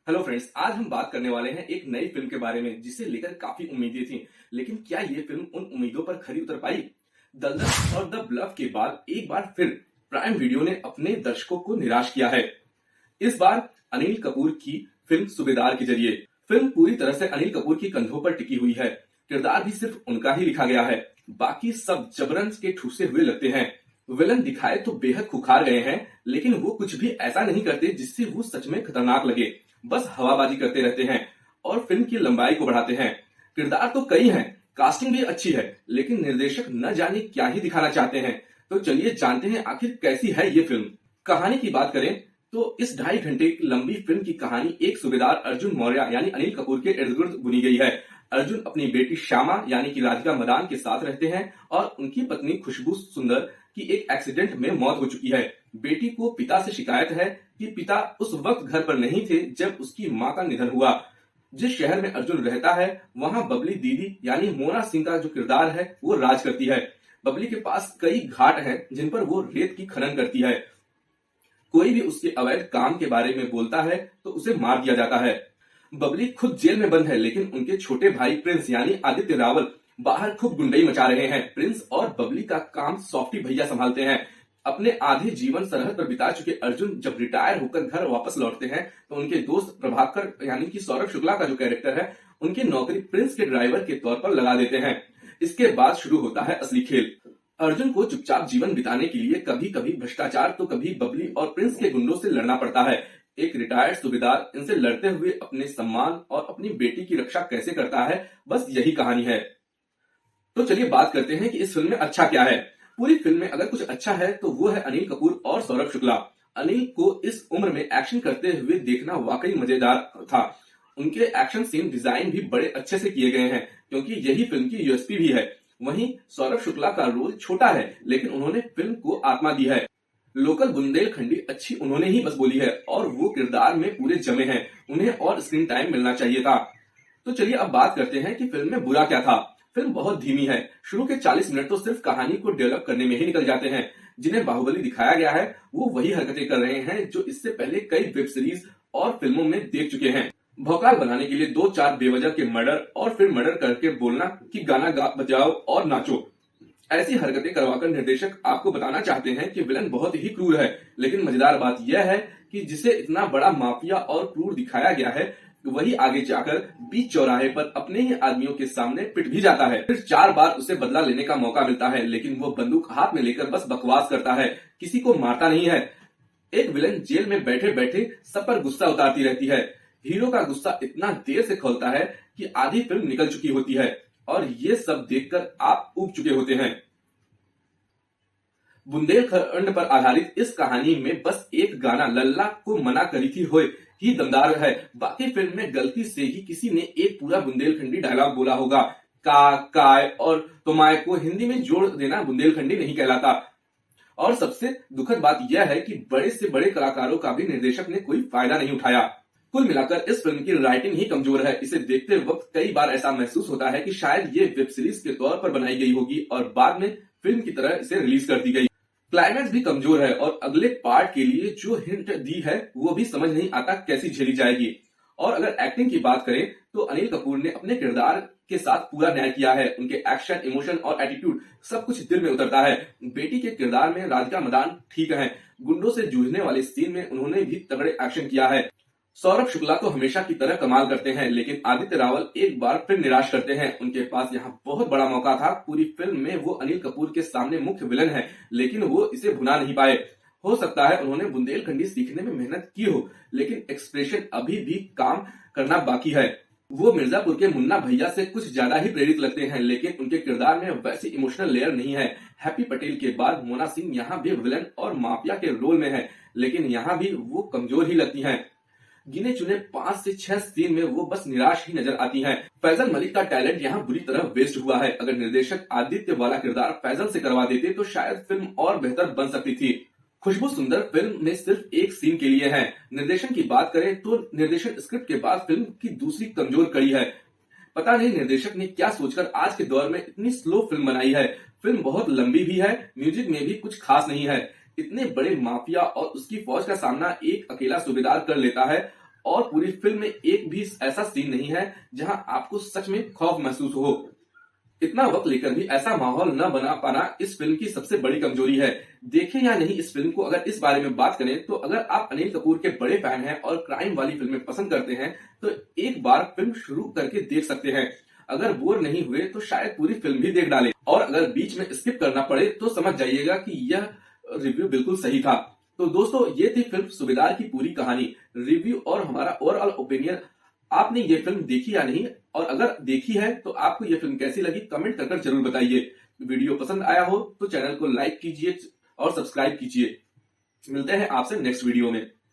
Hello friends, आज हम बात करने वाले हैं एक नई फिल्म के बारे में जिसे लेकर काफी उम्मीदें थी। लेकिन क्या ये फिल्म उन उम्मीदों पर खरी उतर पाई? दलदल और द ब्लफ के बाद एक बार फिर प्राइम वीडियो ने अपने दर्शकों को निराश किया है। इस बार अनिल कपूर की फिल्म सूबेदार के जरिए फिल्म पूरी तरह से अनिल कपूर की कंधों पर टिकी हुई है। किरदार भी सिर्फ उनका ही लिखा गया है, बाकी सब जबरन के ठूसे हुए लगते हैं। विलन दिखाए तो बेहद खुखार गए हैं, लेकिन वो कुछ भी ऐसा नहीं करते जिससे वो सच में खतरनाक लगे। बस हवाबाजी करते रहते हैं और फिल्म की लंबाई को बढ़ाते हैं। किरदार तो कई हैं, कास्टिंग भी अच्छी है, लेकिन निर्देशक न जाने क्या ही दिखाना चाहते हैं। तो चलिए जानते हैं आखिर कैसी है ये फिल्म। कहानी की बात करें तो इस 2.5 घंटे की लंबी फिल्म की कहानी एक सूबेदार अर्जुन मौर्य यानी अनिल कपूर के इर्द गिर्द बुनी गई है। अर्जुन अपनी बेटी श्यामा यानी कि राधिका मदान के साथ रहते हैं और उनकी पत्नी खुशबू सुंदर की एक एक्सीडेंट में मौत हो चुकी है। बेटी को पिता से शिकायत है कि पिता उस वक्त घर पर नहीं थे जब उसकी मां का निधन हुआ। जिस शहर में अर्जुन रहता है वहां बबली दीदी यानी मोना सिंह का जो किरदार है वो राज करती है। बबली के पास कई घाट हैं जिन पर वो रेत की खनन करती है। कोई भी उसके अवैध काम के बारे में बोलता है तो उसे मार दिया जाता है। बबली खुद जेल में बंद है, लेकिन उनके छोटे भाई प्रिंस यानी आदित्य रावल बाहर खूब गुंडई मचा रहे हैं। प्रिंस और बबली का काम सॉफ्टी भैया संभालते हैं। अपने आधे जीवन सरहद पर बिता चुके अर्जुन जब रिटायर होकर घर वापस लौटते हैं तो उनके दोस्त प्रभाकर यानी कि सौरभ शुक्ला का जो कैरेक्टर है उनकी नौकरी प्रिंस के ड्राइवर के तौर पर लगा देते हैं। इसके बाद शुरू होता है असली खेल। अर्जुन को चुपचाप जीवन बिताने के लिए कभी कभी भ्रष्टाचार तो कभी बबली और प्रिंस के गुंडों से लड़ना पड़ता है। एक रिटायर्ड सूबेदार इनसे लड़ते हुए अपने सम्मान और अपनी बेटी की रक्षा कैसे करता है, बस यही कहानी है। तो चलिए बात करते हैं कि इस फिल्म में अच्छा क्या है। पूरी फिल्म में अगर कुछ अच्छा है तो वो है अनिल कपूर और सौरभ शुक्ला। अनिल को इस उम्र में एक्शन करते हुए देखना वाकई मजेदार था। उनके एक्शन सीन डिजाइन भी बड़े अच्छे से किए गए हैं, क्योंकि यही फिल्म की यूएसपी भी है। वहीं सौरभ शुक्ला का रोल छोटा है, लेकिन उन्होंने फिल्म को आत्मा दी है। लोकल बुंदेलखंडी अच्छी उन्होंने ही बस बोली है और वो किरदार में पूरे जमे हैं। उन्हें और स्क्रीन टाइम मिलना चाहिए था। तो चलिए अब बात करते हैं कि फिल्म में बुरा क्या था। फिल्म बहुत धीमी है। शुरू के 40 मिनट तो सिर्फ कहानी को डेवलप करने में ही निकल जाते हैं। जिन्हें बाहुबली दिखाया गया है वो वही हरकतें कर रहे हैं जो इससे पहले कई वेब सीरीज और फिल्मों में देख चुके हैं। भौकाल बनाने के लिए 2-4 बेवजह के मर्डर और फिर मर्डर करके बोलना कि गाना बजाओ और नाचो। ऐसी हरकतें करवाकर निर्देशक आपको बताना चाहते हैं कि विलन बहुत ही क्रूर है। लेकिन मजेदार बात यह है कि जिसे इतना बड़ा माफिया और क्रूर दिखाया गया है वही आगे जाकर बीच चौराहे पर अपने ही आदमियों के सामने पिट भी जाता है। फिर 4 बार उसे बदला लेने का मौका मिलता है, लेकिन वो बंदूक हाथ में लेकर बस बकवास करता है, किसी को मारता नहीं है। एक विलन जेल में बैठे बैठे सब पर गुस्सा उतारती रहती है। हीरो का गुस्सा इतना देर से खोलता है कि आधी फिल्म निकल चुकी होती है और ये सब देखकर आप ऊब चुके होते हैं। बुंदेलखंड पर आधारित इस कहानी में बस एक गाना लल्ला को मना करी थी होए ही दमदार है। बाकी फिल्म में गलती से ही किसी ने एक पूरा बुंदेलखंडी डायलॉग बोला होगा। का, काय और तुमाय को हिंदी में जोड़ देना बुंदेलखंडी नहीं कहलाता। और सबसे दुखद बात यह है कि बड़े से बड़े कलाकारों का भी निर्देशक ने कोई फायदा नहीं उठाया। कुल मिलाकर इस फिल्म की राइटिंग ही कमजोर है। इसे देखते वक्त कई बार ऐसा महसूस होता है कि शायद ये वेब सीरीज के तौर पर बनाई गई होगी और बाद में फिल्म की तरह इसे रिलीज कर दी गई। क्लाइमैक्स भी कमजोर है और अगले पार्ट के लिए जो हिंट दी है वो भी समझ नहीं आता कैसी झेली जाएगी। और अगर एक्टिंग की बात करें तो अनिल कपूर ने अपने किरदार के साथ पूरा न्याय किया है। उनके एक्शन, इमोशन और एटीट्यूड सब कुछ दिल में उतरता है। बेटी के किरदार में राधिका मदान ठीक है। गुंडों से जूझने वाले सीन में उन्होंने भी तगड़े एक्शन किया है। सौरभ शुक्ला तो हमेशा की तरह कमाल करते हैं, लेकिन आदित्य रावल एक बार फिर निराश करते हैं। उनके पास यहाँ बहुत बड़ा मौका था। पूरी फिल्म में वो अनिल कपूर के सामने मुख्य विलन है, लेकिन वो इसे भुना नहीं पाए। हो सकता है उन्होंने बुंदेलखंडी सीखने में मेहनत की हो, लेकिन एक्सप्रेशन अभी भी काम करना बाकी है। वो मिर्जापुर के मुन्ना भैया से कुछ ज्यादा ही प्रेरित लगते हैं, लेकिन उनके किरदार में वैसी इमोशनल लेयर नहीं है। हैप्पी पटेल के बाद मोना सिंह यहाँ भी विलन और माफिया के रोल में है, लेकिन यहाँ भी वो कमजोर ही लगती है। गिने चुने 5 से 6 सीन में वो बस निराश ही नजर आती हैं। फैजल मलिक का टैलेंट यहाँ बुरी तरह वेस्ट हुआ है। अगर निर्देशक आदित्य वाला किरदार फैजल से करवा देते तो शायद फिल्म और बेहतर बन सकती थी। खुशबू सुंदर फिल्म में सिर्फ एक सीन के लिए है। निर्देशन की बात करें तो निर्देशन स्क्रिप्ट के बाद फिल्म की दूसरी कमजोर कड़ी है। पता नहीं निर्देशक ने क्या सोचकर आज के दौर में इतनी स्लो फिल्म बनाई है। फिल्म बहुत लंबी भी है, म्यूजिक में भी कुछ खास नहीं है। इतने बड़े माफिया और उसकी फौज का सामना एक अकेला सूबेदार कर लेता है और पूरी फिल्म में एक भी ऐसा सीन नहीं है जहां आपको सच में खौफ महसूस हो। इतना वक्त लेकर भी ऐसा माहौल न बना पाना इस फिल्म की सबसे बड़ी कमजोरी है। देखें या नहीं इस फिल्म को, अगर इस बारे में बात करें तो अगर आप अनिल कपूर के बड़े फैन हैं और क्राइम वाली फिल्में पसंद करते हैं तो एक बार फिल्म शुरू करके देख सकते हैं। अगर बोर नहीं हुए तो शायद पूरी फिल्म भी देख डालें, और अगर बीच में स्किप करना पड़े तो समझ जाइएगा कि यह रिव्यू बिल्कुल सही था। तो दोस्तों, ये थी फिल्म सूबेदार की पूरी कहानी, रिव्यू और हमारा ओवरऑल ओपिनियन। आपने ये फिल्म देखी या नहीं, और अगर देखी है तो आपको ये फिल्म कैसी लगी कमेंट कर जरूर बताइए। वीडियो पसंद आया हो तो चैनल को लाइक कीजिए और सब्सक्राइब कीजिए। मिलते हैं आपसे नेक्स्ट वीडियो में।